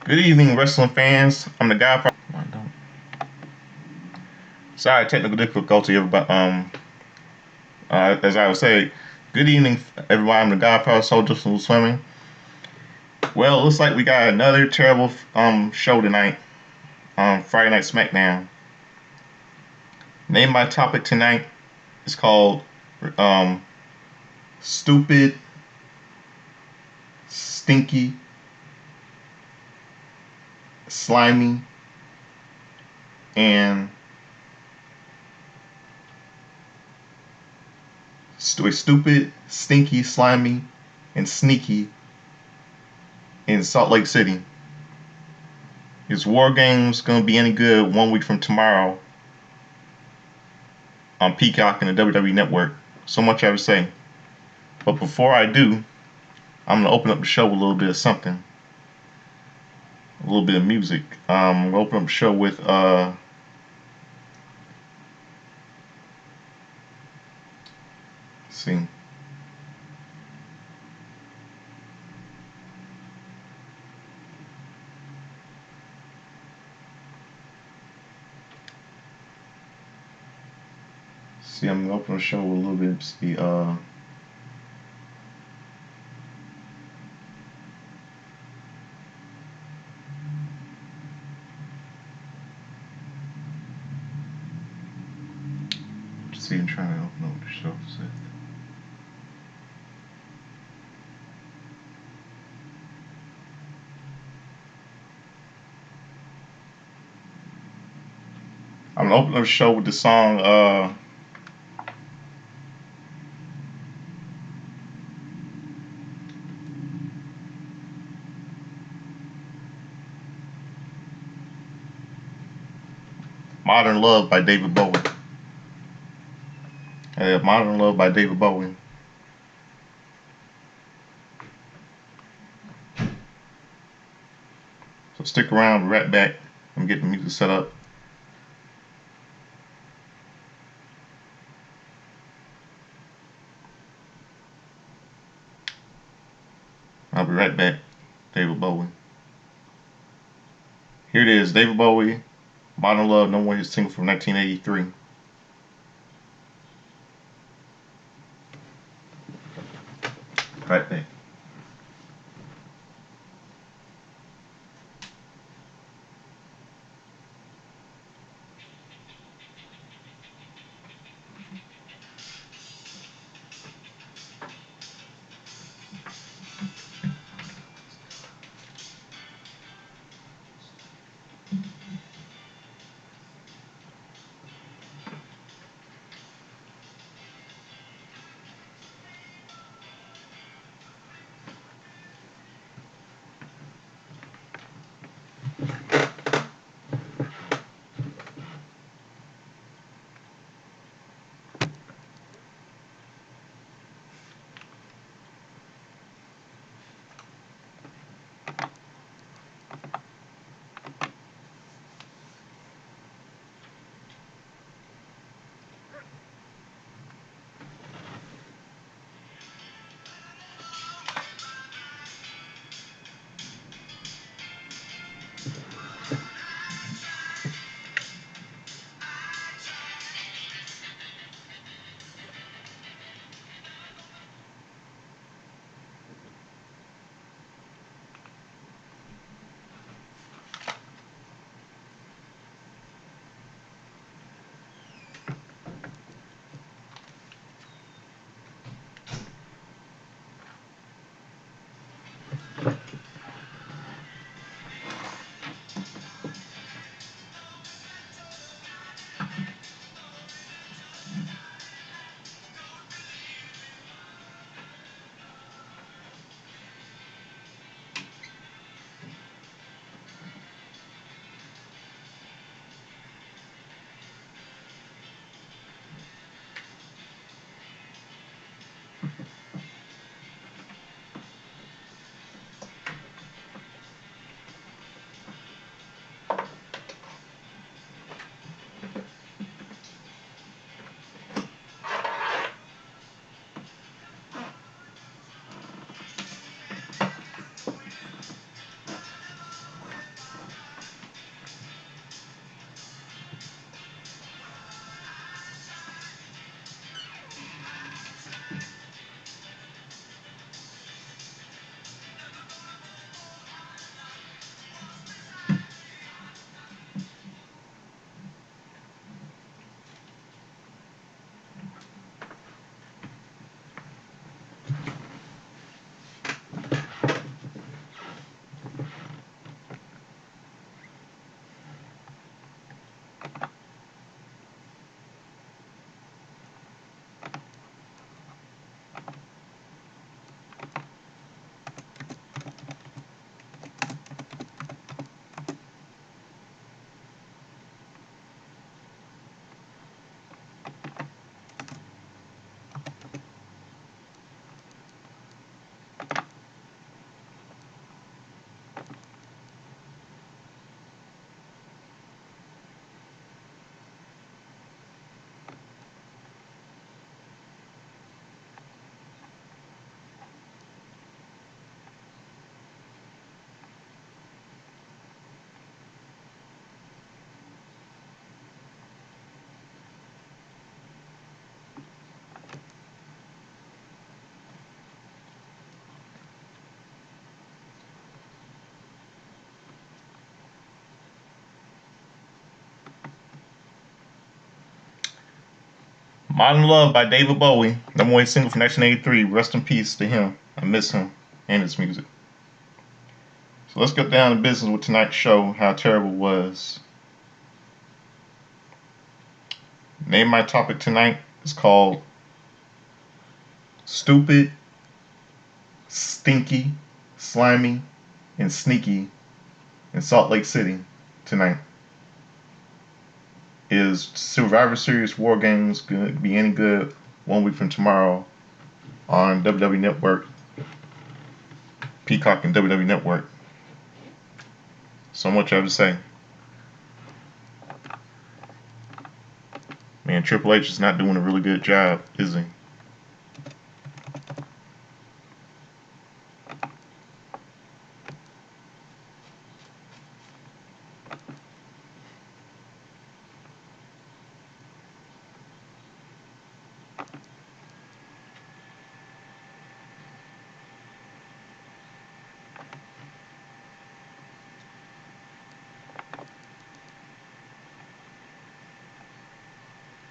Good evening, wrestling fans. I'm the guy. Sorry, technical difficulty, everybody. As I would say, good evening, everybody. I'm the Godfather Soldier from Swimming. Well, it looks like we got another terrible show tonight. Friday Night Smackdown. Name my topic tonight is called Stupid, Stinky, Slimy, and stupid, stinky, slimy, and sneaky in Salt Lake City. Is WarGames gonna be any good 1 week from tomorrow on Peacock and the WWE Network? So much I have to say. But before I do, I'm gonna open up the show with a little bit of something, a little bit of music. I'm gonna open up the show with let's see. See, I'm gonna open the show with a little bit of the see, I'm trying to open up the show. I'm gonna open up the show with the song Modern Love by David Bowie. Modern Love by David Bowie. So stick around, right back. I'm getting the music set up. I'll be right back. David Bowie. Here it is, David Bowie, Modern Love, No One Hit single from 1983. Right back. Modern Love by David Bowie, #1 single from 1983. Rest in peace to him. I miss him and his music. So let's get down to business with tonight's show, how terrible it was. Name my topic tonight is called Stupid, Stinky, Slimy, and Sneaky in Salt Lake City tonight. Is Survivor Series WarGames going to be any good 1 week from tomorrow on WWE Network, Peacock, and WWE Network? So much I have to say. Man, Triple H is not doing a really good job, is he?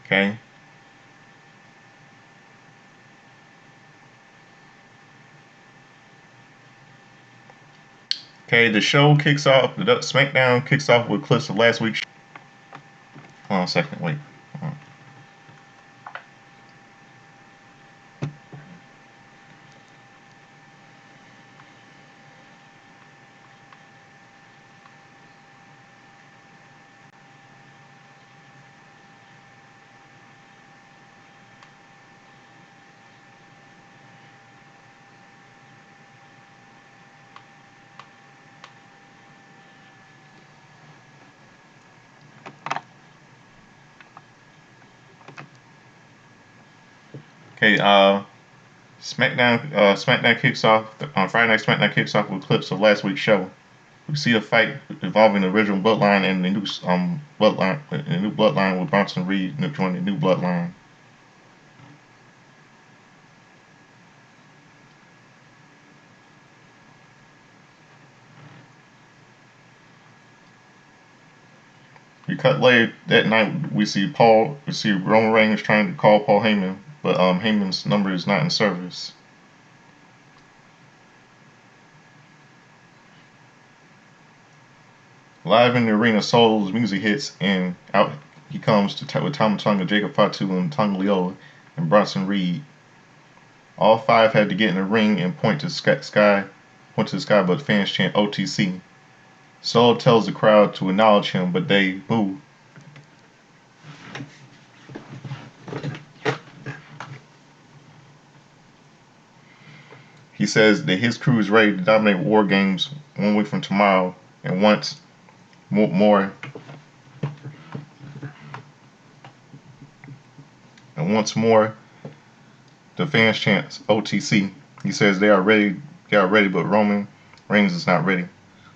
Okay. Okay, the show kicks off, the Smackdown kicks off with clips of last week's. Hold on a second, wait. Okay, Smackdown kicks off on Friday night. Smackdown kicks off with clips of last week's show. We see a fight involving the original Bloodline and the new Bloodline with Bronson Reed joining the new Bloodline. We cut later that night. We see Roman Reigns trying to call Paul Heyman, but Heyman's number is not in service. Live in the arena, Solo's music hits, and out he comes with Tama Tonga, Jacob Fatu, and Tonga Loa, and Bronson Reed. All five had to get in the ring and point to the sky, but fans chant OTC. Solo tells the crowd to acknowledge him, but they boo. He says that his crew is ready to dominate WarGames 1 week from tomorrow, and once more, the fans chant OTC. He says they are ready, but Roman Reigns is not ready.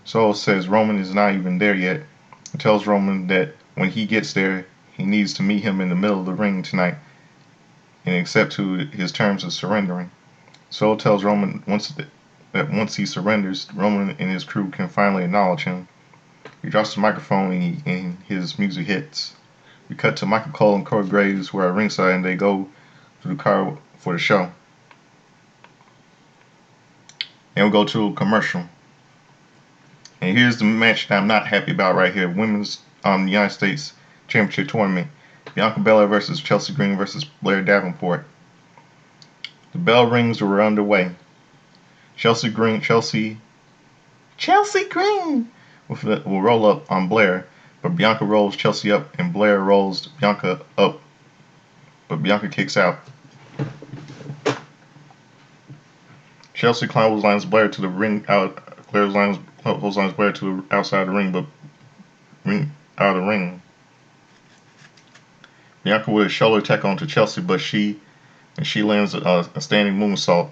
Solo says Roman is not even there yet, and tells Roman that when he gets there, he needs to meet him in the middle of the ring tonight and accept to his terms of surrendering. Solo tells Roman that once he surrenders, Roman and his crew can finally acknowledge him. He drops the microphone and his music hits. We cut to Michael Cole and Corey Graves who are at ringside, and they go to the car for the show. And we go to a commercial. And here's the match that I'm not happy about right here. Women's United States Championship Tournament. Bianca Belair versus Chelsea Green versus Blair Davenport. The bell rings were underway. Chelsea Green will roll up on Blair, but Bianca rolls Chelsea up and Blair rolls Bianca up, but Bianca kicks out. Chelsea clotheslines Blair to the ring clotheslines Blair to the outside of the ring, but out of the ring. Bianca with a shoulder attack onto Chelsea, but she lands a standing moonsault.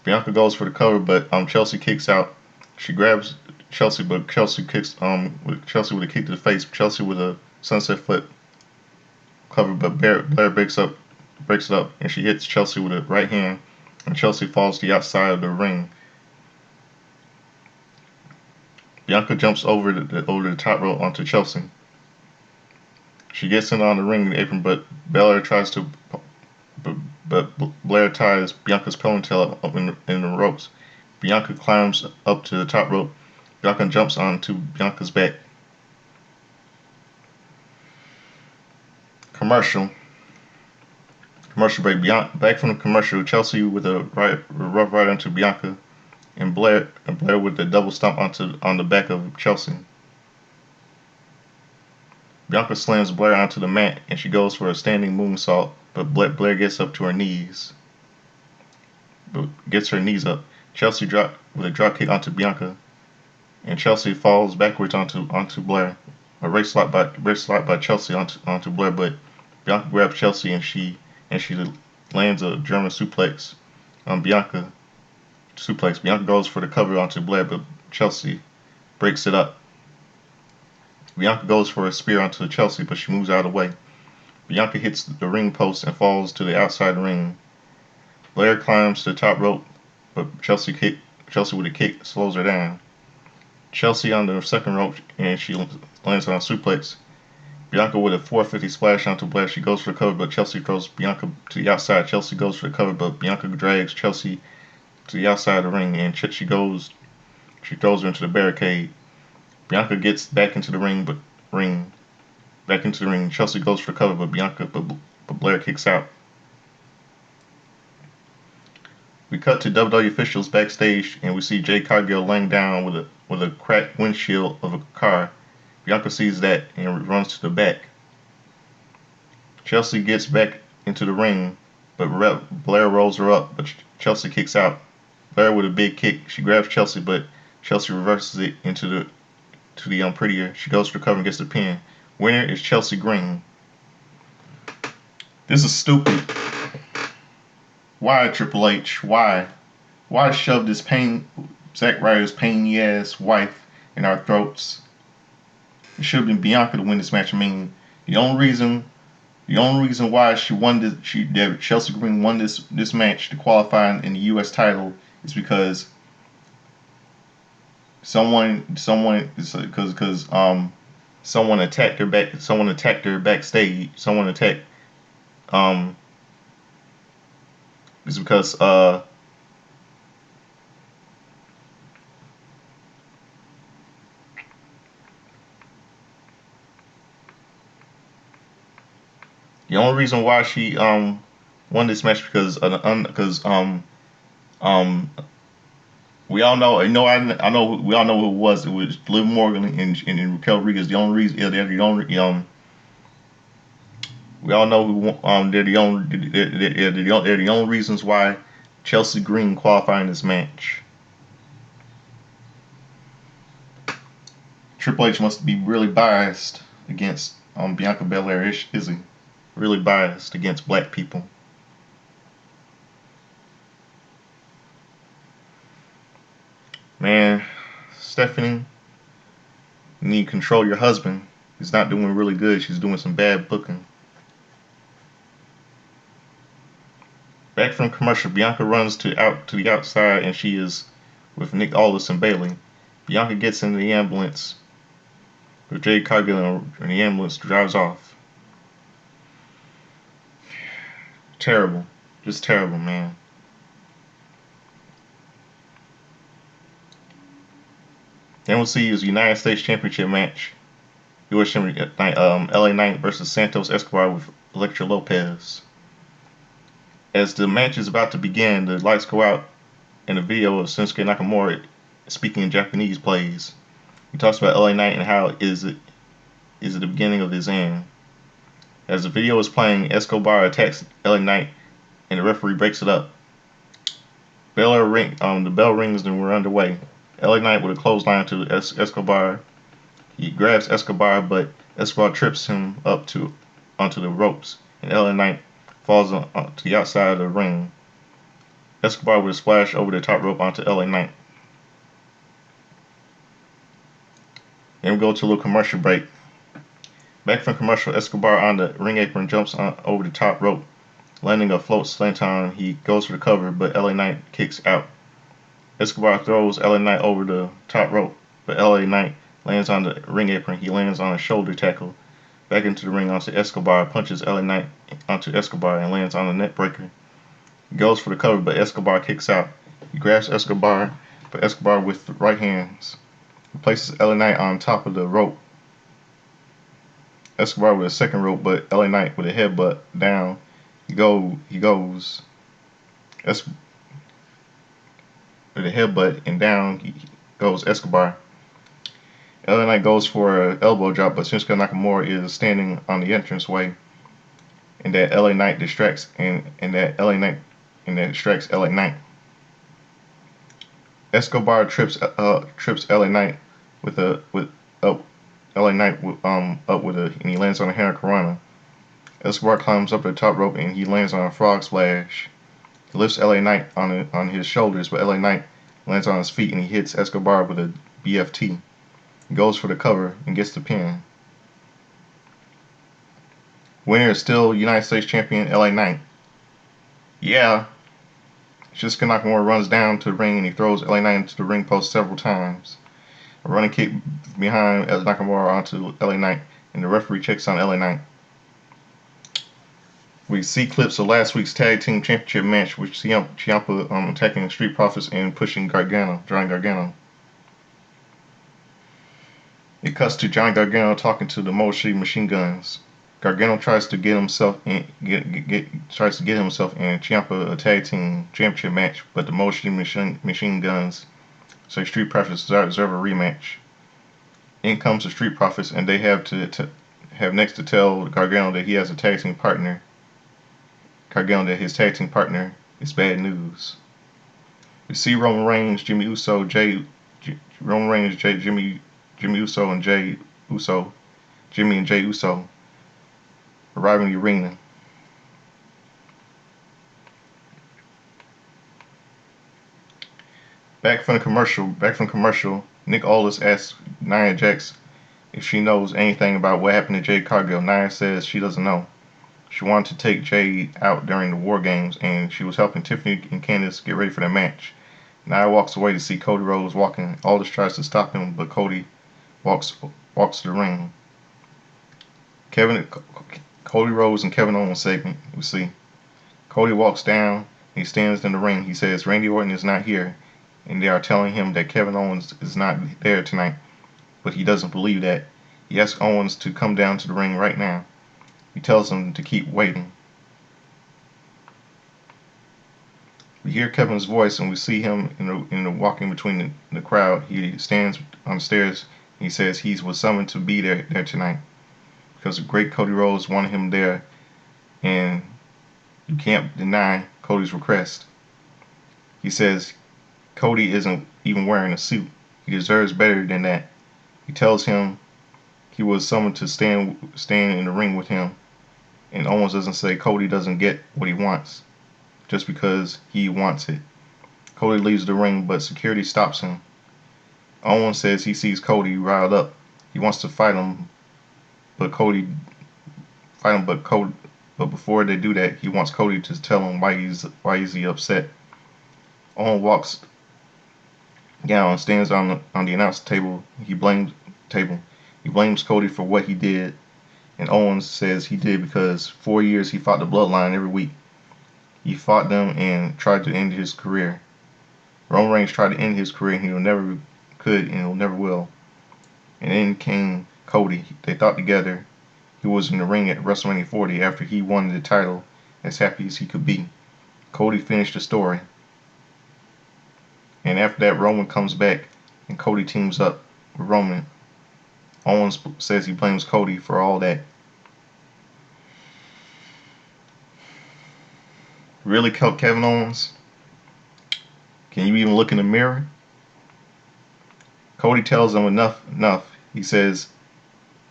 Bianca goes for the cover, but Chelsea kicks out. She grabs Chelsea, but Chelsea kicks with a kick to the face. Chelsea with a sunset flip cover, but Blair breaks it up, and she hits Chelsea with a right hand, and Chelsea falls to the outside of the ring. Bianca jumps over the top rope onto Chelsea. She gets in on the ring apron, but Belair tries to, but Blair ties Bianca's ponytail up in the ropes. Bianca climbs up to the top rope. Bianca jumps onto Bianca's back. Commercial break. Back from the commercial, Chelsea with a rough right onto Bianca, and Blair with the double stomp on the back of Chelsea. Bianca slams Blair onto the mat, and she goes for a standing moonsault, but Blair gets up to her knees. Gets her knees up. Chelsea with a drop kick onto Bianca, and Chelsea falls backwards onto Blair. A wrist slap by Chelsea onto Blair, but Bianca grabs Chelsea and she lands a German suplex on Bianca. Bianca goes for the cover onto Blair, but Chelsea breaks it up. Bianca goes for a spear onto Chelsea, but she moves out of the way. Bianca hits the ring post and falls to the outside ring. Blair climbs to the top rope, but Chelsea with a kick slows her down. Chelsea on the second rope, and she lands on a suplex. Bianca with a 450 splash onto Blair. She goes for the cover, but Chelsea throws Bianca to the outside. Chelsea goes for the cover, but Bianca drags Chelsea to the outside of the ring, and she throws her into the barricade. Bianca gets back into the ring. Chelsea goes for the cover, but Blair kicks out. We cut to WWE officials backstage, and we see Jade Cargill laying down with a cracked windshield of a car. Bianca sees that and runs to the back. Chelsea gets back into the ring, but Blair rolls her up, but Chelsea kicks out. Blair with a big kick. She grabs Chelsea, but Chelsea reverses it into the prettier. She goes for the cover and gets the pin. Winner is Chelsea Green. This is stupid. Why, Triple H? Why? Why shove this Zack Ryder's painy ass wife in our throats? It should have been Bianca to win this match. I mean, the only reason why Chelsea Green won this match to qualify in the U.S. title is because someone attacked her backstage. It's because the only reason why she won this match because we all know we all know who it was. It was Liv Morgan and Raquel Rodriguez. The only reason we all know who they're the only reasons why Chelsea Green qualified in this match. Triple H must be really biased against Bianca Belair, is he? Really biased against black people. Man, Stephanie, you need to control your husband. He's not doing really good. She's doing some bad booking. Back from commercial, Bianca runs to the outside, and she is with Nick Aldis and Bayley. Bianca gets into the ambulance with Jade Cargill, and the ambulance drives off. Terrible. Just terrible, man. Then we'll see his United States Championship match. U.S. Championship LA Knight versus Santos Escobar with Elektra Lopez. As the match is about to begin, the lights go out and a video of Shinsuke Nakamura speaking in Japanese plays. He talks about LA Knight and how is it the beginning of his end. As the video is playing, Escobar attacks LA Knight and the referee breaks it up. The bell rings and we're underway. LA Knight with a clothesline to Escobar. He grabs Escobar, but Escobar trips him up onto the ropes, and LA Knight falls to the outside of the ring. Escobar with a splash over the top rope onto LA Knight. Then we go to a little commercial break. Back from commercial, Escobar on the ring apron jumps over the top rope, landing a float slanton. He goes for the cover, but LA Knight kicks out. Escobar throws LA Knight over the top rope, but LA Knight lands on the ring apron. He lands on a shoulder tackle, back into the ring onto Escobar, punches LA Knight onto Escobar and lands on the net breaker. He goes for the cover, but Escobar kicks out. He grabs Escobar, but Escobar with the right hands. He places LA Knight on top of the rope. Escobar with a second rope, but LA Knight with a headbutt down. He goes. With a headbutt and down he goes Escobar. LA Knight goes for an elbow drop, but Shinsuke Nakamura is standing on the entranceway, and that LA Knight distracts distracts LA Knight. Escobar trips LA Knight and he lands on a Hurricanrana. Escobar climbs up the top rope and he lands on a frog splash. He lifts LA Knight on his shoulders, but LA Knight lands on his feet and he hits Escobar with a BFT. He goes for the cover and gets the pin. Winner is still United States Champion LA Knight. Yeah. Shinsuke Nakamura runs down to the ring and he throws LA Knight into the ring post several times. A running kick behind Nakamura onto LA Knight, and the referee checks on LA Knight. We see clips of last week's Tag Team Championship match with Ciampa attacking Street Profits and pushing Johnny Gargano. It cuts to Johnny Gargano talking to the Machine Guns. Gargano tries to get himself in Ciampa a Tag Team Championship match, but the Machine Guns say Street Profits deserve a rematch. In comes the Street Profits, and they have next to tell Gargano that he has a tag team partner. Gargano that his tag team partner is bad news. We see Roman Reigns, Jimmy Uso, Jimmy Uso, and Jey Uso arriving in the arena. Back from commercial, Nick Aldis asks Nia Jax if she knows anything about what happened to Jade Cargill. Nia says she doesn't know. She wanted to take Jade out during the WarGames, and she was helping Tiffany and Candice get ready for the match. Nia walks away to see Cody Rhodes walking. Aldis tries to stop him, but Cody walks to the ring. Cody Rhodes and Kevin Owens segment. We see Cody walks down. He stands in the ring. He says Randy Orton is not here, and they are telling him that Kevin Owens is not there tonight, but he doesn't believe that. He asks Owens to come down to the ring right now. He tells him to keep waiting. We hear Kevin's voice and we see him in the walking between the crowd. He stands on the stairs and he says he was summoned to be there tonight because the great Cody Rhodes wanted him there, and you can't deny Cody's request. He says Cody isn't even wearing a suit. He deserves better than that. He tells him he was summoned to stand in the ring with him, and Owens doesn't say Cody doesn't get what he wants just because he wants it. Cody leaves the ring, but security stops him. Owens says he sees Cody riled up. He wants to fight him, but before they do that, he wants Cody to tell him why he's upset. Owens walks down and stands on the announce table. He blames Cody for what he did, and Owens says he did because 4 years he fought the Bloodline every week. He fought them and tried to end his career. Roman Reigns tried to end his career, and he never could, and he never will. And then came Cody. They fought together. He was in the ring at WrestleMania 40 after he won the title, as happy as he could be. Cody finished the story. And after that, Roman comes back, and Cody teams up with Roman. Owens says he blames Cody for all that. Really, Kevin Owens? Can you even look in the mirror? Cody tells him enough. He says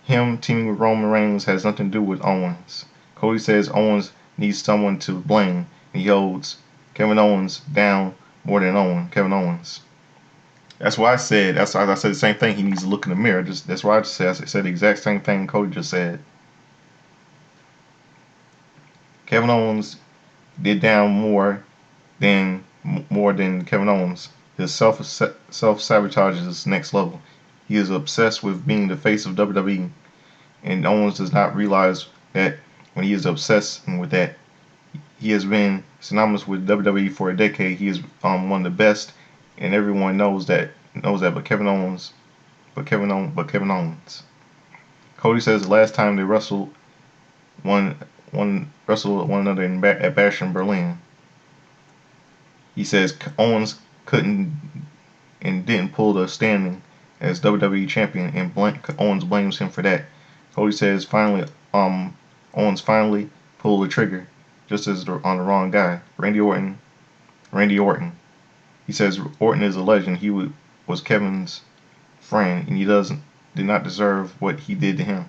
him teaming with Roman Reigns has nothing to do with Owens. Cody says Owens needs someone to blame, and he holds Kevin Owens down more than Kevin Owens. That's why I said the same thing. He needs to look in the mirror. That's why I said the exact same thing Cody just said. Kevin Owens did down more than Kevin Owens. His self-sabotage is next level. He is obsessed with being the face of WWE, and Owens does not realize that when he is obsessed with that. He has been synonymous with WWE for a decade. He is one of the best, and everyone knows that. But Kevin Owens. Cody says the last time they wrestled one another at Bash in Berlin. He says Owens couldn't and didn't pull the standing as WWE champion, and Owens blames him for that. Cody says Owens finally pulled the trigger, just as on the wrong guy, Randy Orton. He says Orton is a legend. He was Kevin's friend, and did not deserve what he did to him.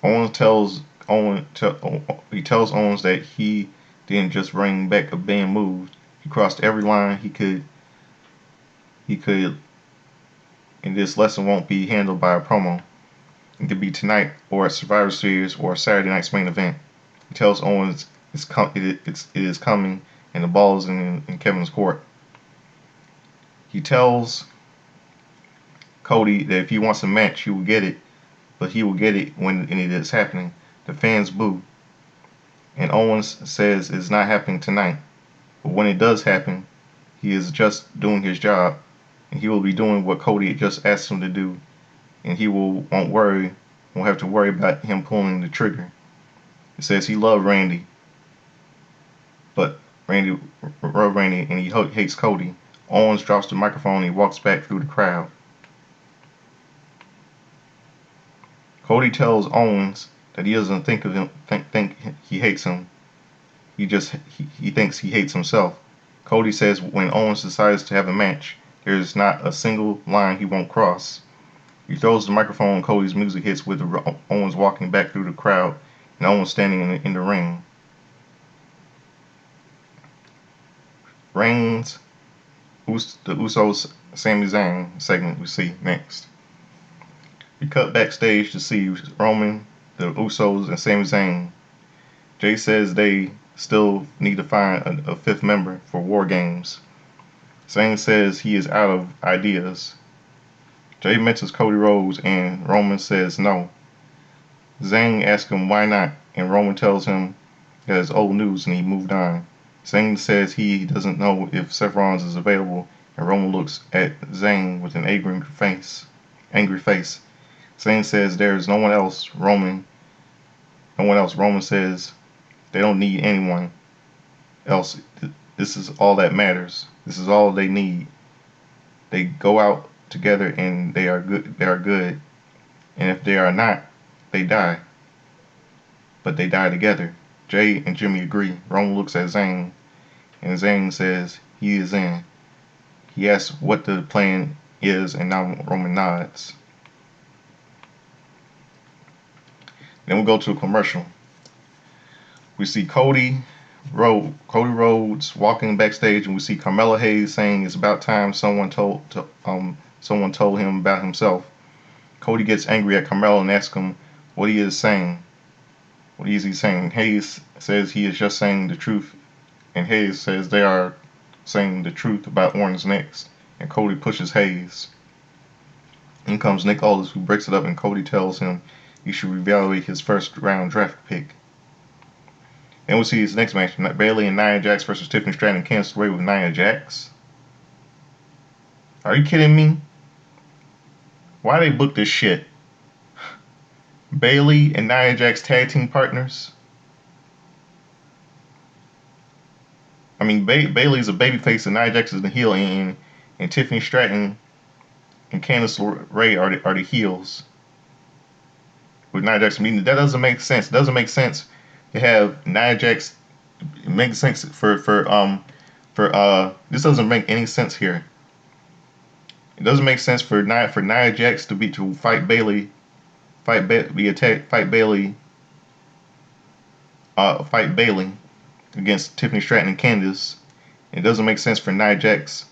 He tells Owens that he didn't just bring back a band move. He crossed every line he could, and this lesson won't be handled by a promo. It could be tonight, or at Survivor Series, or Saturday night's main event. He tells Owens it is coming, and the ball is in Kevin's court. He tells Cody that if he wants a match, he will get it, but he will get it when it is happening. The fans boo, and Owens says it's not happening tonight. But when it does happen, he is just doing his job, and he will be doing what Cody just asked him to do, and he won't have to worry about him pulling the trigger. It says he loved Randy, but Randy and he hates Cody. Owens drops the microphone and he walks back through the crowd. Cody tells Owens that he doesn't think he hates him. He thinks he hates himself. Cody says when Owens decides to have a match, there is not a single line he won't cross. He throws the microphone and Cody's music hits with Owens walking back through the crowd and Owens standing in the ring. Reigns, the Usos, Sami Zayn segment we see next. We cut backstage to see Roman, the Usos, and Sami Zayn. Jay says they still need to find a fifth member for WarGames. Zayn says he is out of ideas. Jay mentions Cody Rhodes and Roman says no. Zayn asks him why not, and Roman tells him that it's old news and he moved on. Zayn says he doesn't know if Seth Rollins is available, and Roman looks at Zayn with an angry face. Zayn says there is no one else. Roman says they don't need anyone else. This is all that matters. This is all they need. They go out together and they are good. And if they are not, they die. But they die together. Jay and Jimmy agree. Roman looks at Zayn, and Zayn says he is in. He asks what the plan is, and now Roman nods. Then we go to a commercial. We see Cody Rhodes walking backstage, and we see Carmelo Hayes saying it's about time someone told him about himself. Cody gets angry at Carmelo and asks him what he is saying. What is he saying? Hayes says he is just saying the truth, and Hayes says they are saying the truth about Orton's next, and Cody pushes Hayes. In comes Nick Aldis, who breaks it up, and Cody tells him he should reevaluate his first round draft pick. Then we'll see his next match, Bayley and Nia Jax versus Tiffany Stratton and Candice LeRae with Nia Jax. Are you kidding me? Why they book this shit? Bayley and Nia Jax tag team partners? I mean, Bayley's a babyface and Nia Jax is the heel, and Tiffany Stratton and Candice LeRae are the heels. With Nia Jax, I mean, that doesn't make sense. It doesn't make sense to have Nia Jax. It makes sense for this doesn't make any sense here. It doesn't make sense for Nia Jax to fight Bayley, fight Bayley against Tiffany Stratton and Candice. It doesn't make sense for Nia Jax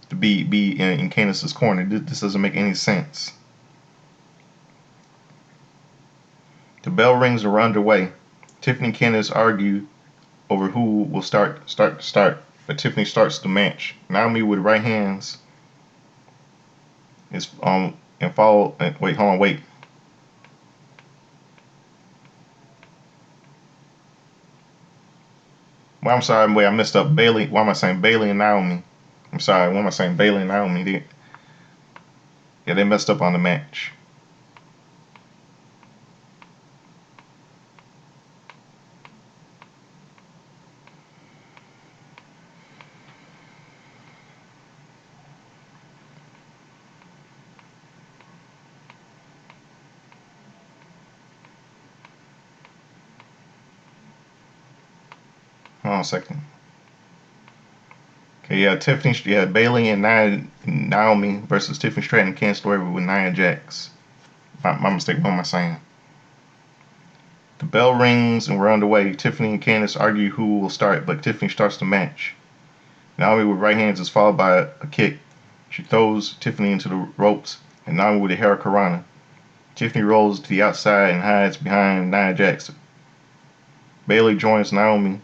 to be in Candice's corner. This doesn't make any sense. The bell rings are underway. Tiffany and Candice argue over who will start, but Tiffany starts the match. Naomi with right hands is and follow. Wait. Well, I'm sorry, wait, I messed up. Bailey. Why am I saying Bailey and Naomi? I'm sorry. Why am I saying Bailey and Naomi? They messed up on the match. Hold on a second. Okay, yeah, Tiffany, yeah, Bailey and Naomi versus Tiffany Stratton and Candice LeRae with Nia Jax. My mistake. What am I saying? The bell rings and we're underway. Tiffany and Candice argue who will start, but Tiffany starts the match. Naomi with right hands is followed by a kick. She throws Tiffany into the ropes, and Naomi with a hurricanrana. Tiffany rolls to the outside and hides behind Nia Jax. Bailey joins Naomi,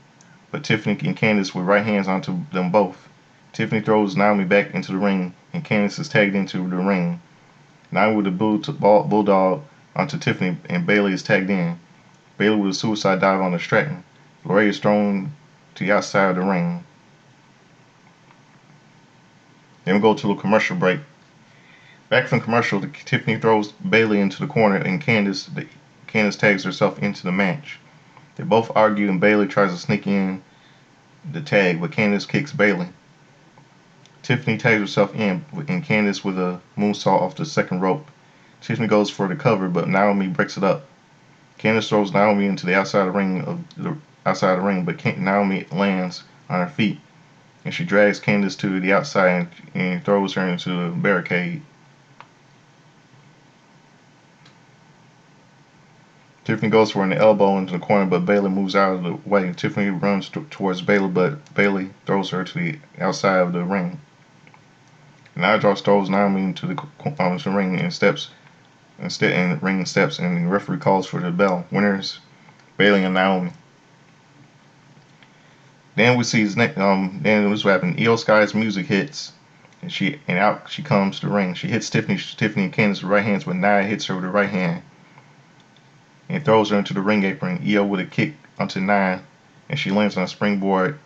but Tiffany and Candice with right hands onto them both. Tiffany throws Naomi back into the ring, and Candice is tagged into the ring. Naomi with a bulldog onto Tiffany, and Bailey is tagged in. Bailey with a suicide dive on the Stratton. LeRae is thrown to the outside of the ring. Then we go to a commercial break. Back from commercial, Tiffany throws Bailey into the corner, and Candice tags herself into the match. They both argue, and Bailey tries to sneak in the tag, but Candice kicks Bailey. Tiffany tags herself in, and Candice with a moonsault off the second rope. Tiffany goes for the cover, but Naomi breaks it up. Candice throws Naomi into the outside of the ring, but Naomi lands on her feet, and she drags Candice to the outside and throws her into the barricade. Tiffany goes for an elbow into the corner, but Bailey moves out of the way. Tiffany runs towards Bailey, but Bailey throws her to the outside of the ring. Nia throws Naomi into the ring and ring steps, and the referee calls for the bell. Winners, Bailey and Naomi. Then we see then this what happened. Io Sky's music hits, and out she comes to the ring. She hits Tiffany and Candice with right hands, but Nia hits her with the right hand and throws her into the ring apron. Io with a kick onto Nia, and she lands on a springboard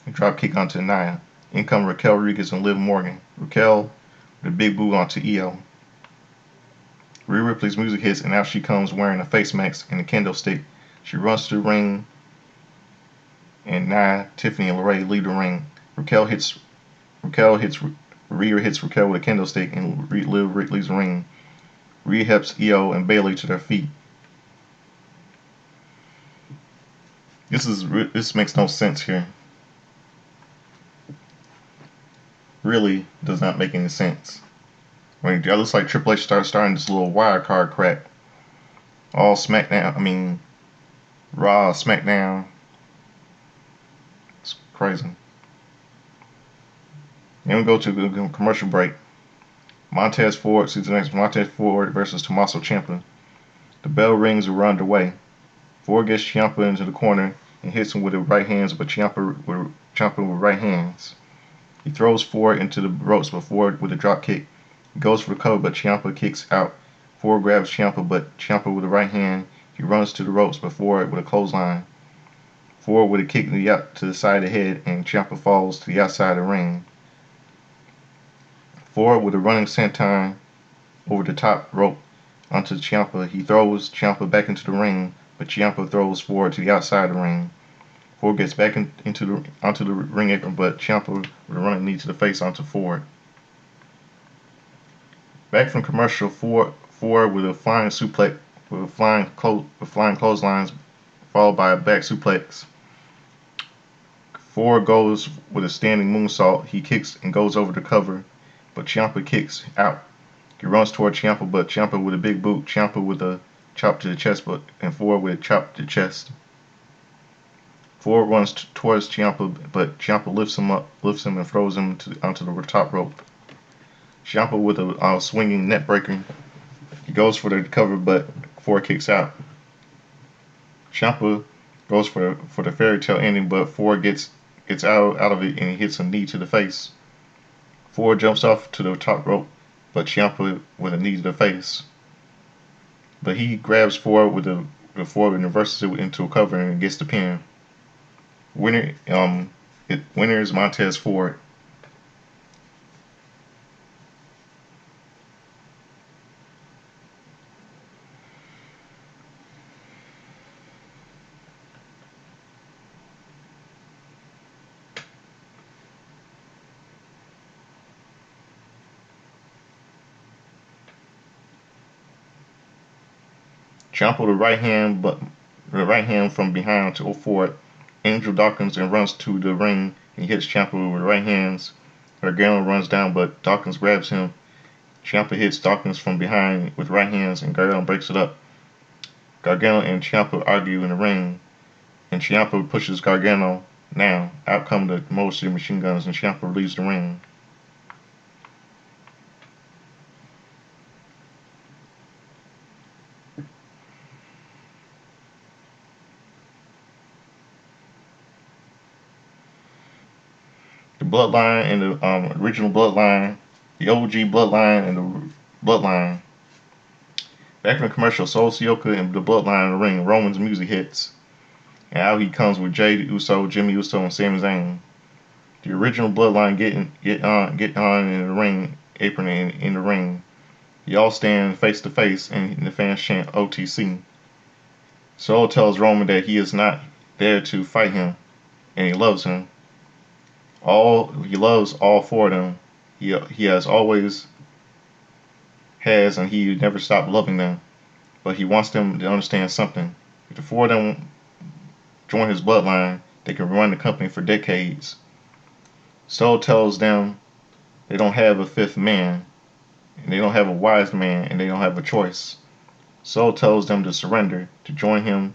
and drop kick onto Nia. In come Raquel Rodriguez and Liv Morgan. Raquel with a big boot onto Io. Rhea Ripley's music hits, and out she comes wearing a face mask and a kendo stick. She runs to the ring, and Nia, Tiffany, and LeRae leave the ring. Rhea hits Raquel with a kendo stick, and Liv leaves the ring. Rhea helps Io and Bailey to their feet. This makes no sense here. Really does not make any sense. I mean, it looks like Triple H starting this little wild card crap. All SmackDown, Raw, SmackDown. It's crazy. Then we go to the commercial break. Montez Ford versus Tommaso Ciampa. The bell rings and we're underway. Ford gets Ciampa into the corner and hits him with the right hands, but Ciampa with right hands. He throws Ford into the ropes, but Ford with a drop kick. He goes for the cover, but Ciampa kicks out. Ford grabs Ciampa, but Ciampa with the right hand. He runs to the ropes, but Ford with a clothesline. Ford with a kick to the side of the head, and Ciampa falls to the outside of the ring. Ford with a running senton over the top rope onto Ciampa. He throws Ciampa back into the ring, but Ciampa throws Ford to the outside of the ring. Ford gets back onto the ring apron, but Ciampa with a running knee to the face onto Ford. Back from commercial, Ford with a flying suplex, with flying clotheslines, followed by a back suplex. Ford goes with a standing moonsault. He kicks and goes over the cover, but Ciampa kicks out. He runs toward Ciampa, but Ciampa with a big boot. Ciampa with a chop to the chest, and Ford with a chop to the chest. Ford runs towards Ciampa, but Ciampa lifts him and throws him onto the top rope. Ciampa with a swinging net breaker. He goes for the cover, but Ford kicks out. Ciampa goes for the fairy tale ending, but Ford gets out of it and he hits a knee to the face. Ford jumps off to the top rope, but Ciampa with a knee to the face. But he grabs Ford with Ford and reverses it into a cover and gets the pin. Winner is Montez Ford. Ciampa the right hand from behind to Ford. Angel Dawkins and runs to the ring and hits Ciampa with right hands. Gargano runs down, but Dawkins grabs him. Ciampa hits Dawkins from behind with right hands, and Gargano breaks it up. Gargano and Ciampa argue in the ring, and Ciampa pushes Gargano. Now, out come the Motor City Machine Guns, and Ciampa leaves the ring. The Bloodline and the original Bloodline, the OG Bloodline and the Bloodline. Back in the commercial, Solo Sikoa and the Bloodline in the ring. Roman's music hits, and out he comes with Jey Uso, Jimmy Uso, and Sami Zayn. The original Bloodline get on in the ring apron in the ring. They all stand face to face, and the fans chant OTC. Solo tells Roman that he is not there to fight him, and he loves him. He loves all four of them. He has always has, and he never stopped loving them. But he wants them to understand something. If the four of them join his bloodline, they can run the company for decades. Solo tells them they don't have a fifth man, and they don't have a wise man, and they don't have a choice. Solo tells them to surrender, to join him,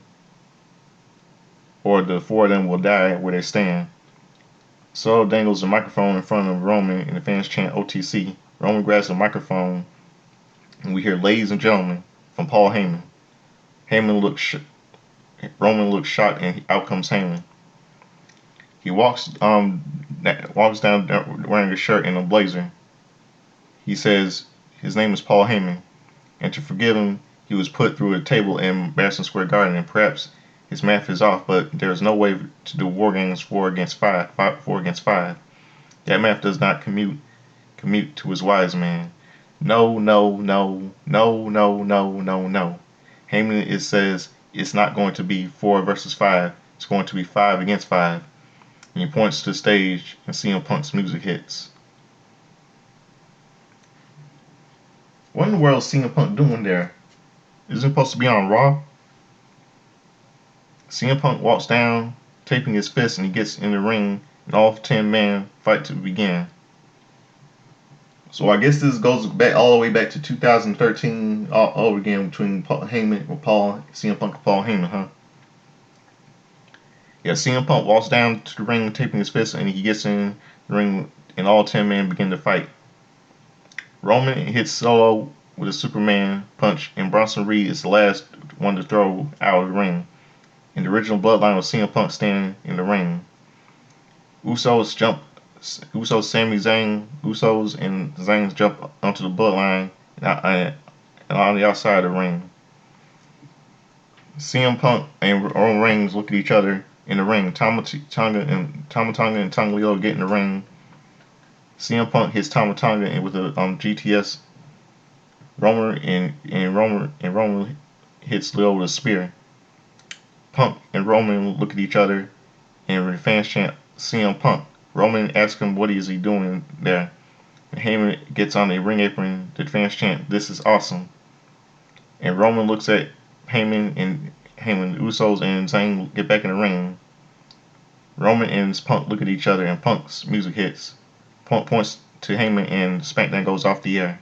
or the four of them will die where they stand. Solo dangles the microphone in front of Roman, and the fans chant OTC. Roman grabs the microphone, and we hear "Ladies and Gentlemen" from Paul Heyman. Roman looks shocked, and out comes Heyman. He walks down wearing a shirt and a blazer. He says his name is Paul Heyman, and to forgive him, he was put through a table in Madison Square Garden, and perhaps his math is off, but there is no way to do WarGames 4 against 5. That math does not commute to his wise man. No, no, no, no, no, no, no, no. Heyman says it's not going to be 4 versus 5. It's going to be 5 against 5. And he points to the stage, and CM Punk's music hits. What in the world is CM Punk doing there? Isn't it supposed to be on Raw? CM Punk walks down, taping his fist, and he gets in the ring, and all 10-man fight to begin. So I guess this goes back all the way back to 2013, all over again between CM Punk and Paul Heyman, huh? Yeah, CM Punk walks down to the ring, taping his fist, and he gets in the ring, and all 10 men begin to fight. Roman hits Solo with a Superman punch, and Bronson Reed is the last one to throw out of the ring. In the original Bloodline was CM Punk standing in the ring. Usos, Sami Zayn, Usos, and Zayn jump onto the Bloodline and on the outside of the ring. CM Punk and Roman Reigns look at each other in the ring. Tama Tonga and Tonga Leo get in the ring. CM Punk hits Tama Tonga with a GTS. Roman hits Leo with a spear. Punk and Roman look at each other, and the fans chant CM Punk. Roman asks him what is he doing there. And Heyman gets on a ring apron. The fans chant, "This is awesome." And Roman looks at Heyman, the Usos and Zayn get back in the ring. Roman and Punk look at each other, and Punk's music hits. Punk points to Heyman, and Smackdown goes off the air.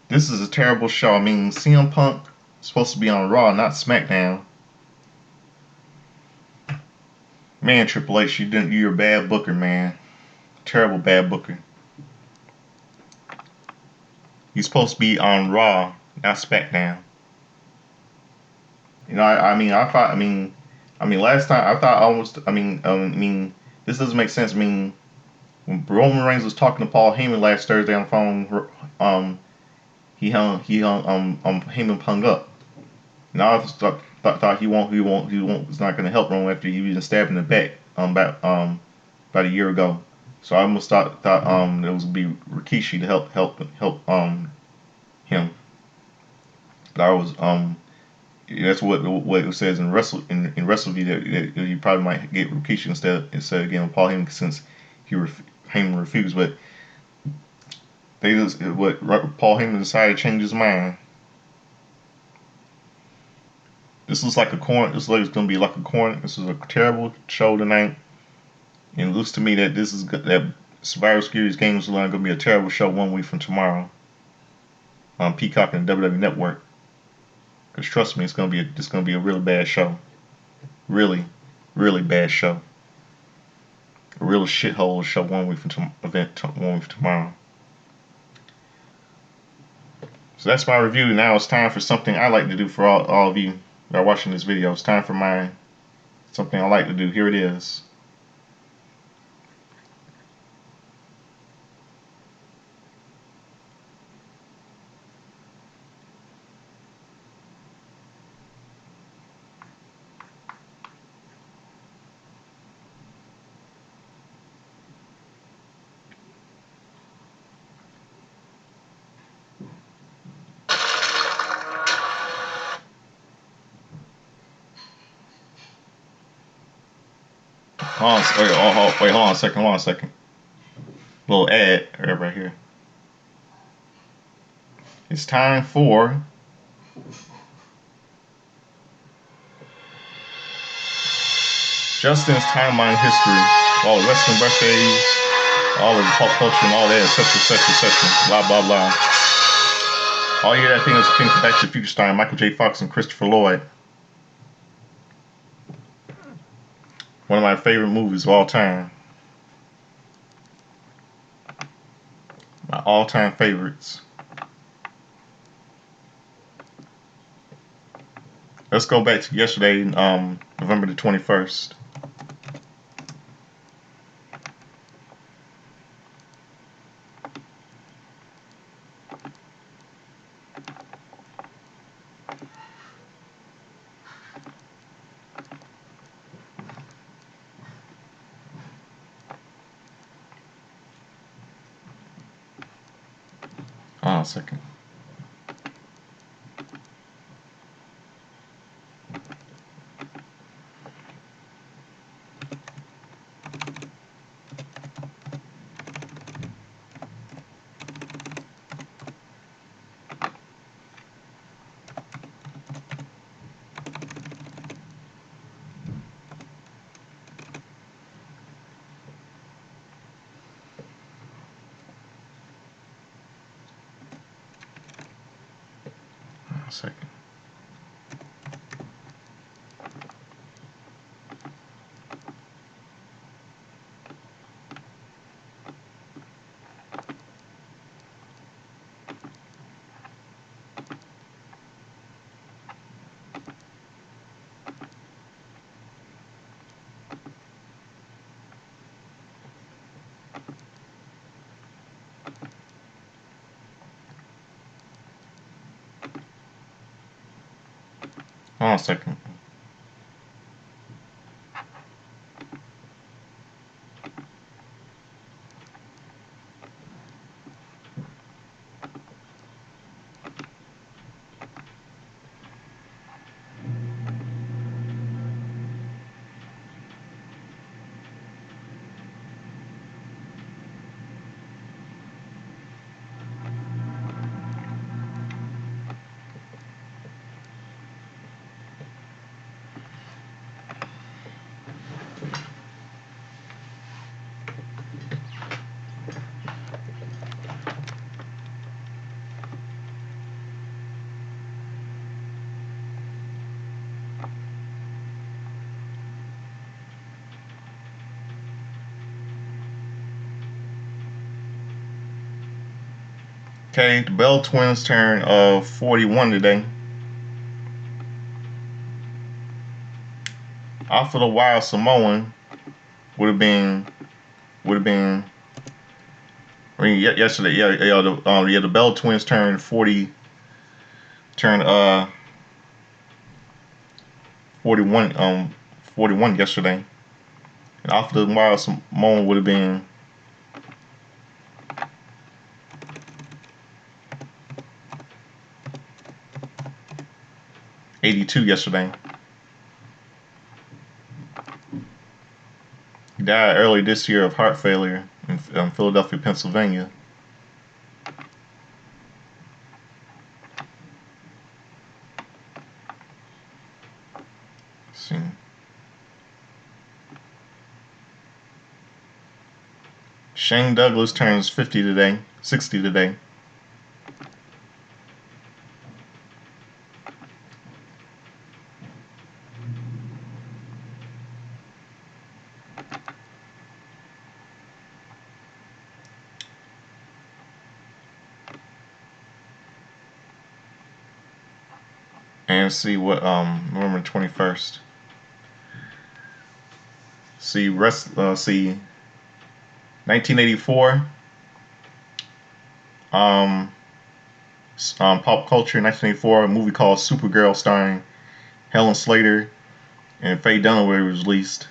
This is a terrible show. I mean, CM Punk is supposed to be on Raw, not SmackDown. Man, Triple H, you're a bad booker, man. Terrible bad booker. You're supposed to be on Raw, not SmackDown. You know, last time I thought almost. This doesn't make sense. I mean, when Roman Reigns was talking to Paul Heyman last Thursday on the phone, Heyman hung up. Now thought he was not gonna help Roman after he been stabbed in the back about a year ago. So I almost thought it was gonna be Rikishi to help him. That was that's what it says in WrestleView that you probably might get Rikishi instead of getting Paul Heyman since Heyman refused. But they just Paul Heyman decided to change his mind. This looks like a corner. This looks like it's gonna be like a corner. This is a terrible show tonight, and it looks to me that that Survivor Series games are gonna be a terrible show 1 week from tomorrow on Peacock and the WWE Network. Cause trust me, it's gonna be a really bad show. Really, really bad show. A real shithole show 1 week from 1 week from tomorrow. So that's my review. Now it's time for something I like to do for all of you that are watching this video. It's time for something I like to do. Here it is. Wait, hold on a second. Little ad right here. It's time for Justin's timeline history. All the wrestling birthdays, all of the pop culture and all that, etc. Blah blah blah. All you hear that thing is a thing from Back to the Future starring Michael J. Fox and Christopher Lloyd. One of my favorite movies of all time. My all-time favorites. Let's go back to yesterday, November the 21st. Hold on a second. Second. Hold on a second. Okay, the Bell Twins turn 41 today. Off of the Wild Samoan would have been. I mean, yesterday, the Bell Twins turned 40. 41 yesterday. And off the wild, Samoa would have been 82 yesterday. He died early this year of heart failure in Philadelphia, Pennsylvania. Let's see. Shane Douglas turns 60 today. And see what November 21st. See 1984. Pop culture 1984, a movie called Supergirl starring Helen Slater and Faye Dunaway was released.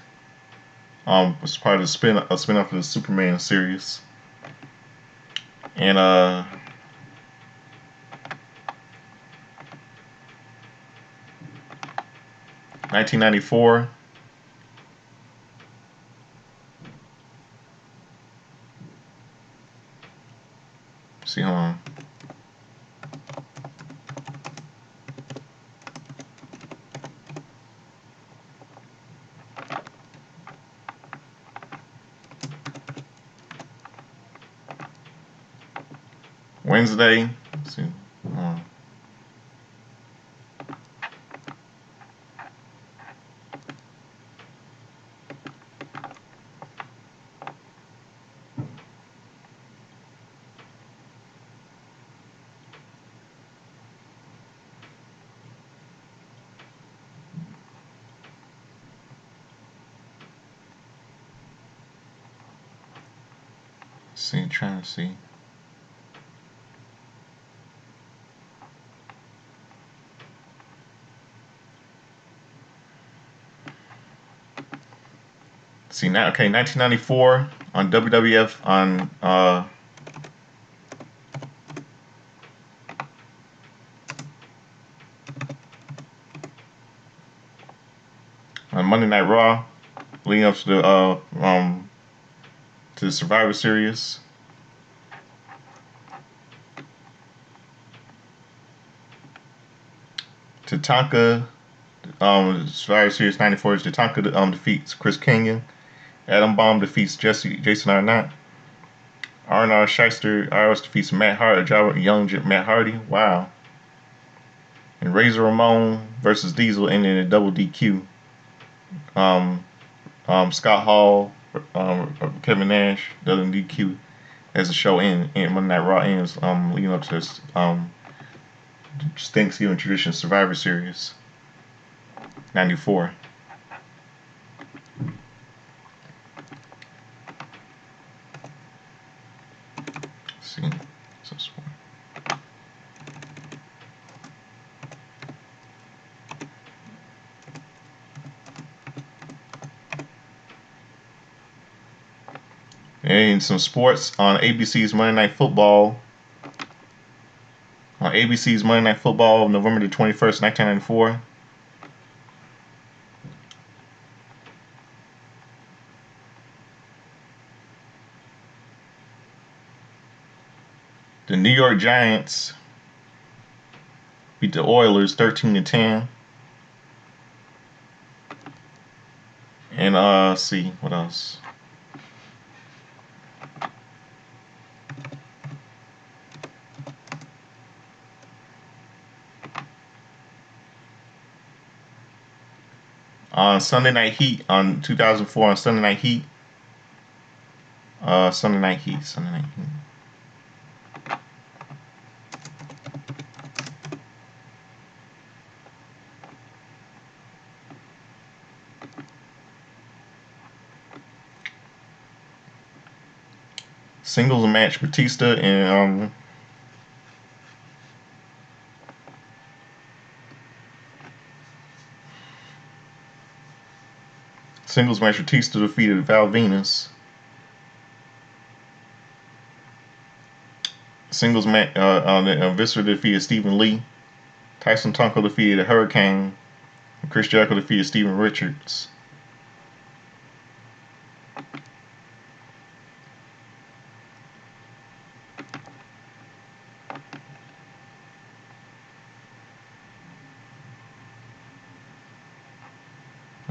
Was part of a spin-off of the Superman series. And 1994. See, hold on. Wednesday. Let's see. Trying to see. See now, okay, 1994 on WWF on Monday Night Raw, leading up to the Survivor Series. Tatanka, Survivor Series 94 is Tatanka defeats Chris Kanyon. Adam Bomb defeats Jason Arnott. R&R Shyster IRS defeats Matt Hardy, young Matt Hardy. Wow. And Razor Ramon versus Diesel ending in a double DQ. Scott Hall, Kevin Nash doesn't DQ as the show ends. And Monday Night Raw ends, leading up to this Thanksgiving Tradition Survivor Series 94. Let's see. And some sports on ABC's Monday Night Football. On ABC's Monday Night Football, November the 21st, 1994. The New York Giants beat the Oilers 13-10. And let's see what else. On Sunday Night Heat on 2004 on Sunday Night Heat. Sunday Night Heat. Singles match Batista and Singles match, Batista defeated Val Venus. Singles match, Visser defeated Stephen Lee. Tyson Tunkel defeated Hurricane. And Chris Jericho defeated Steven Richards.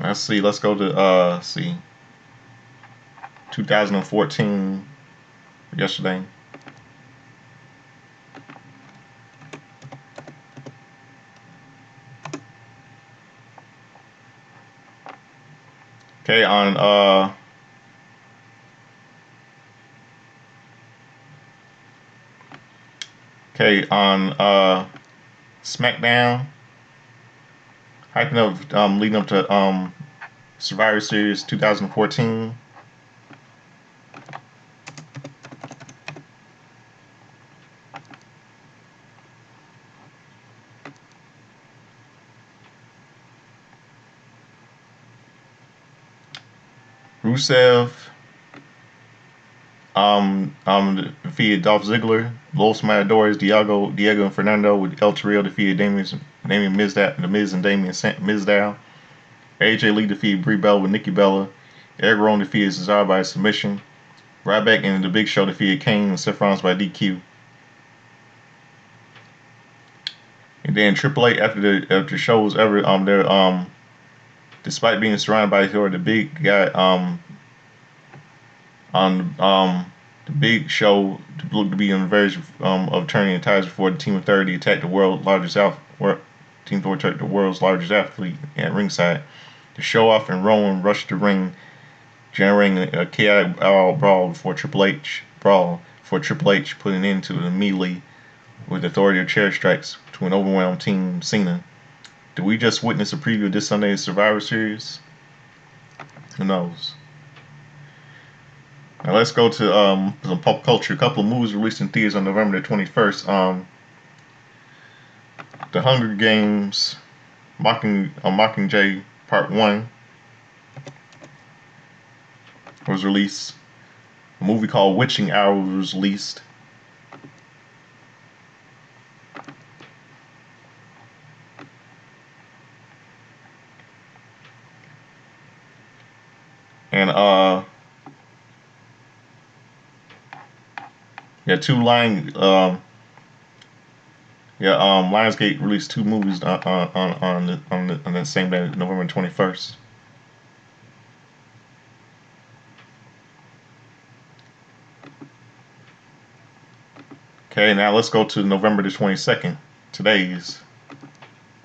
Let's see. Let's go to 2014 yesterday. Okay, on Smackdown, hyping up, leading up to Survivor Series 2014. Rusev defeated Dolph Ziggler. Los Matadores, Diego and Fernando with El Torrio defeated Damien Mizdow, The Miz and Damien Mizdow. AJ Lee defeated Brie Bella with Nikki Bella. Eric Rowan defeated Cesaro by submission. Ryback and The Big Show defeated Kane and Seth Rollins by DQ. And then Triple H after the show was over, despite being surrounded by the big guy on the Big Show looked to be on the verge of turning the tides before the Team of 30 attacked the world's largest athlete at ringside. To show off, and Rowan rushed the ring, generating a chaotic brawl before Triple H put an end to it immediately with authoritative chair strikes to an overwhelmed Team Cena. Did we just witness a preview of this Sunday's Survivor Series? Who knows? Now let's go to some pop culture. A couple of movies released in theaters on November the 21st. The Hunger Games, Mockingjay Part 1 was released. A movie called Witching Hour was released. And Lionsgate released two movies on the same day, November 21st. Okay, now let's go to November the 22nd. Today's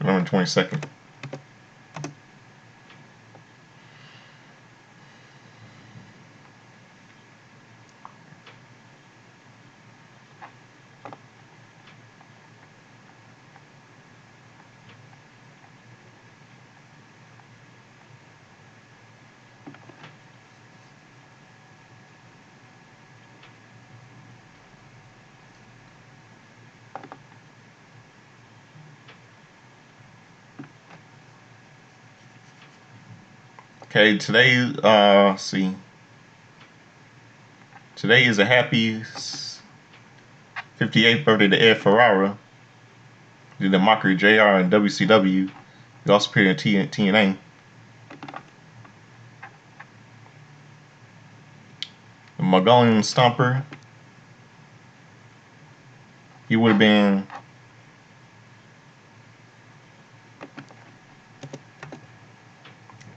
November 22nd. Okay, today, Today is a happy 58th birthday to Ed Ferrara. He did the Mockery JR in WCW. He also appeared in TNA. The Mongolian Stomper. He would have been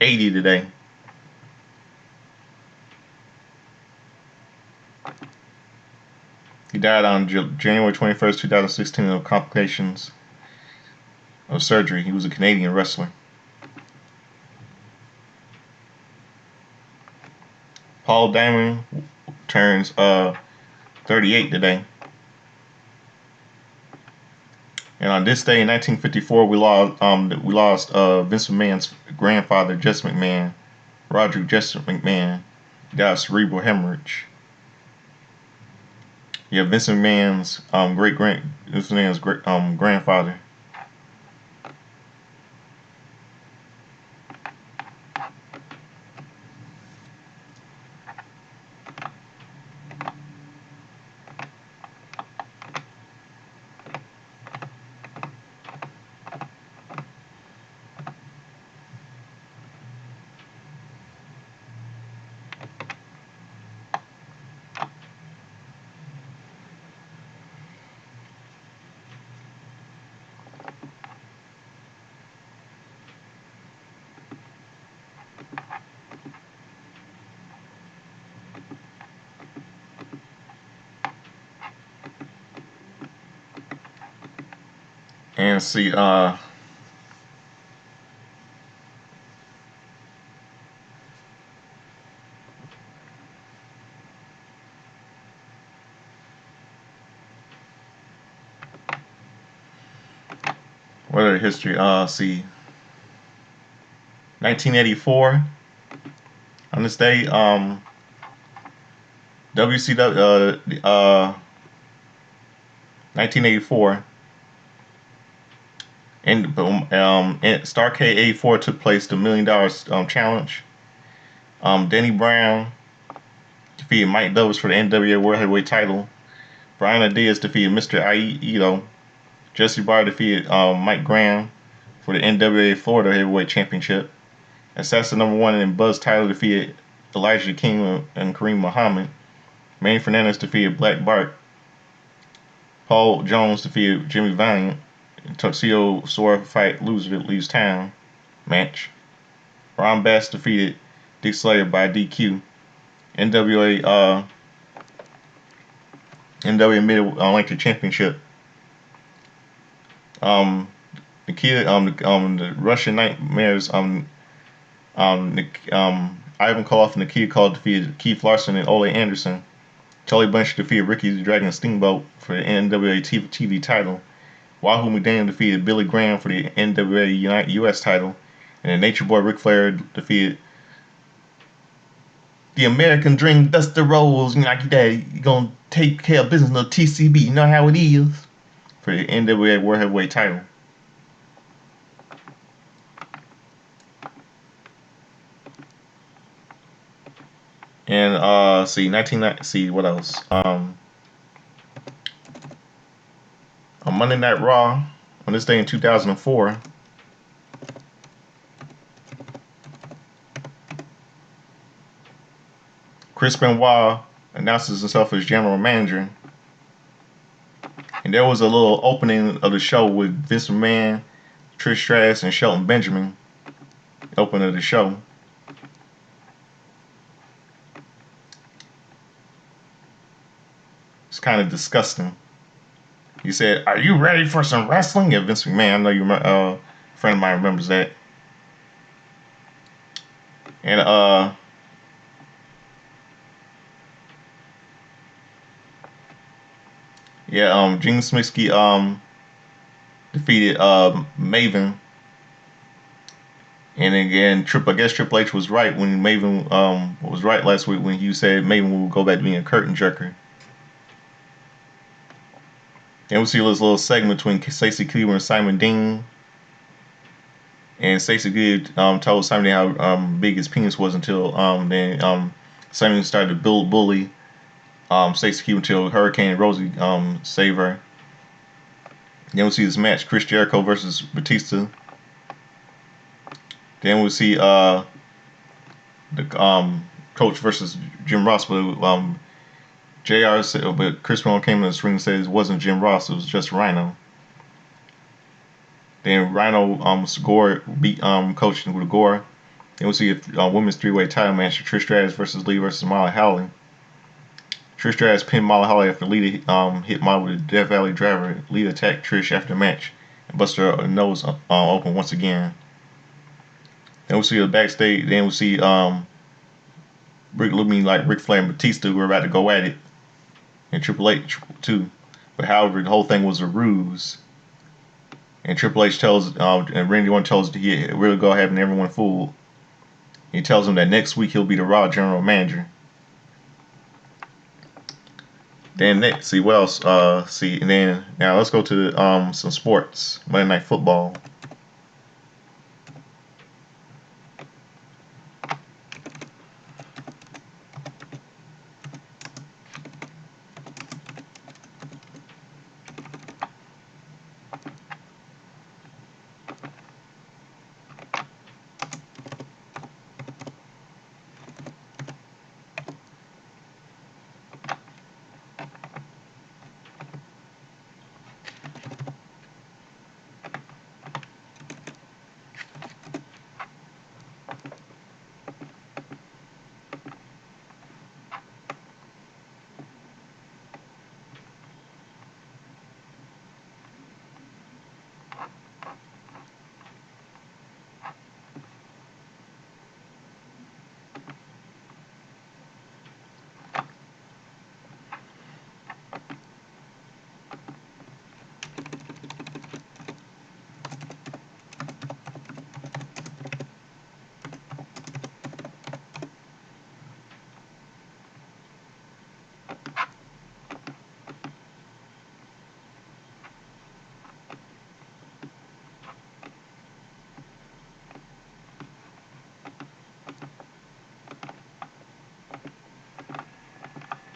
80 today. He died on January 21st, 2016 of complications of surgery. He was a Canadian wrestler. Paul Diamond turns 38 today. And on this day in 1954, we lost Vince McMahon's grandfather, Jesse McMahon, Roderick Jesse McMahon. He died of cerebral hemorrhage. Yeah, Vince McMahon's grandfather. And see, what are the history? See, 1984. On this day, WCW, 1984, and Starrcade 84 took place. The $1 Million Challenge. Denny Brown defeated Mike Douglas for the NWA World Heavyweight Title. Brian Diaz defeated Mr. Ito. Jesse Barr defeated Mike Graham for the NWA Florida Heavyweight Championship. Assassin #1 and Buzz Tyler defeated Elijah King and Kareem Muhammad. Manny Fernandez defeated Black Bart. Paul Jones defeated Jimmy Valiant. Tuxedo Sword Fight Loser Leaves Town match. Ron Bass defeated Dick Slater by DQ. NWA Mid-Atlantic Championship. The Russian Nightmares. Ivan Koloff and Nikita Koloff defeated Keith Larson and Ole Anderson. Tully Blanchard defeated Ricky the Dragon Steamboat for the NWA TV title. Wahoo McDaniel defeated Billy Graham for the NWA US title. And the Nature Boy Ric Flair defeated the American Dream, Dusty Rhodes. You know, like that, you're going to take care of business, no TCB. You know how it is. For the NWA World Heavyweight title. And see what else? On Monday Night Raw, on this day in 2004, Chris Benoit announces himself as general manager. And there was a little opening of the show with Vince McMahon, Trish Stratus, and Shelton Benjamin. Opening of the show. It's kind of disgusting. He said, "Are you ready for some wrestling?" Yeah, Vince McMahon. I know you, a friend of mine remembers that. And Gene Smitsky defeated Maven. And again, I guess Triple H was right when Maven was right last week when you said Maven will go back to being a curtain jerker. And we see this little segment between Stacey Keebler and Simon Dean. And Stacey Keebler told Simon how big his penis was until then Simon started to bully Stacey Keebler until Hurricane Rosie saved her. Then we see this match, Chris Jericho versus Batista. Then we see the coach versus Jim Ross, but JR said, but Chris Brown came in the ring and said it wasn't Jim Ross, it was just Rhino. Then Rhino Gore beat Coach with Gore. Then we see a women's three-way title match: Trish Stratus versus Lee versus Molly Holly. Trish Stratus pinned Molly Holly after Lita hit Molly with a Death Valley driver. Lita attacked Trish after the match and busted her nose open once again. Then we see her backstage. Then we see Ric Flair and Batista who were about to go at it, and Triple H too. But however, the whole thing was a ruse. And Triple H tells, and Randy Orton tells he really go having everyone fooled. He tells him that next week he'll be the Raw general manager. Then next, see what else? And then now let's go to some sports. Monday Night Football.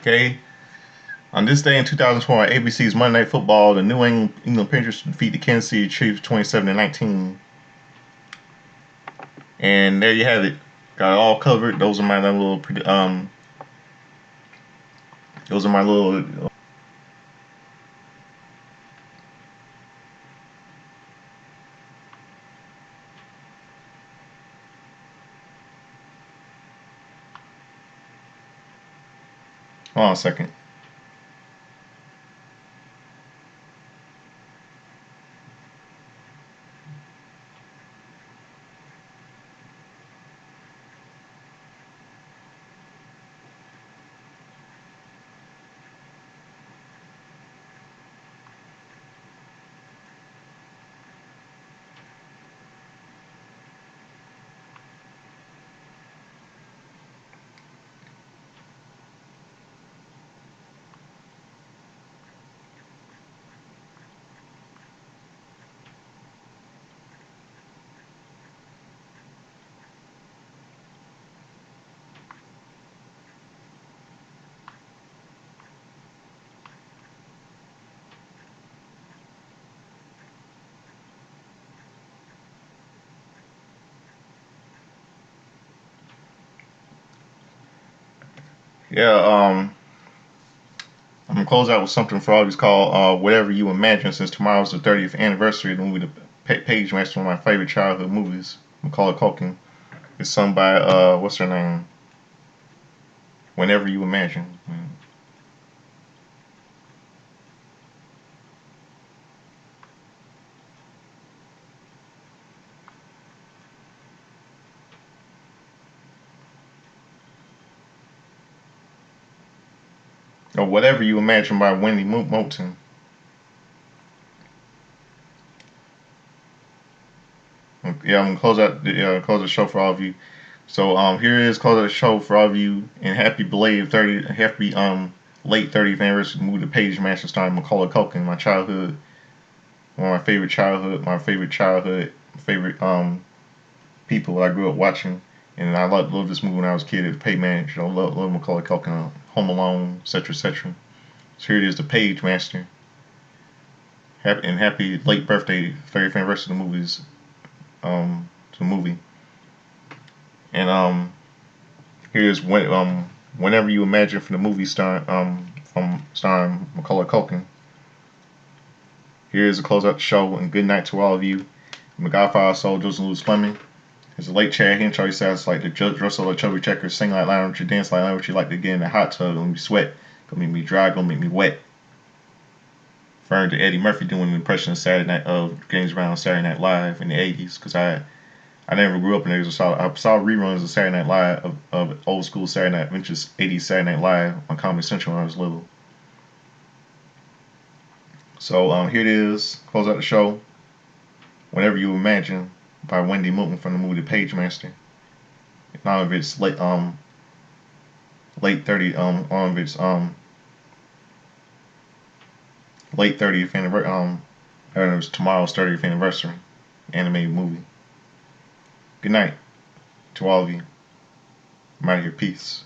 Okay. On this day in 2004, on ABC's Monday Night Football, the New England Patriots defeat the Kansas City Chiefs 27-19. And there you have it. Got it all covered. Those are my little those are my little hold on a second. Yeah, I'm gonna close out with something for all these called "Whatever You Imagine." Since tomorrow's the 30th anniversary of the movie The Page Master, one of my favorite childhood movies, Macaulay Culkin. It's sung by what's her name? Whenever You Imagine. Or Whatever You Imagine by Wendy Moulton. Yeah, I'm gonna close the show for all of you. So here is close out the show for all of you, and happy belated 30, happy late 30th anniversary of the movie The Page Master starring Macaulay Culkin. My childhood, one of my favorite favorite people I grew up watching, and I loved this movie when I was a kid. The Page Master, love Macaulay Culkin, Home Alone, etc. etc. So here it is, The Page Master. Happy late birthday, 30th anniversary of to the movie. And here's Whenever You Imagine from the movie starring Macaulay Culkin. Here's a close out the show, and good night to all of you. I'm the Godfather Soul, Joseph Louis Fleming. There's a late Chad Hen, Charlie says like the dress of a chubby checker, sing like Lionel Richie, dance like Lionel Richie, like to get in the hot tub, gonna be sweat, gonna make me dry, gonna make me wet. Referring to Eddie Murphy doing an impression of Saturday Night of James Brown Saturday Night Live in the '80s, because I never grew up in it. I saw reruns of Saturday Night Live of old school Saturday Night Adventures, '80s Saturday Night Live on Comedy Central when I was little. So here it is, close out the show. Whenever You Imagine by Wendy Moulton from the movie The Page Master. Now of its late 30 on of its late 30th anniversary and it was tomorrow's 30th anniversary animated movie. Good night to all of you. I'm out of here. Peace.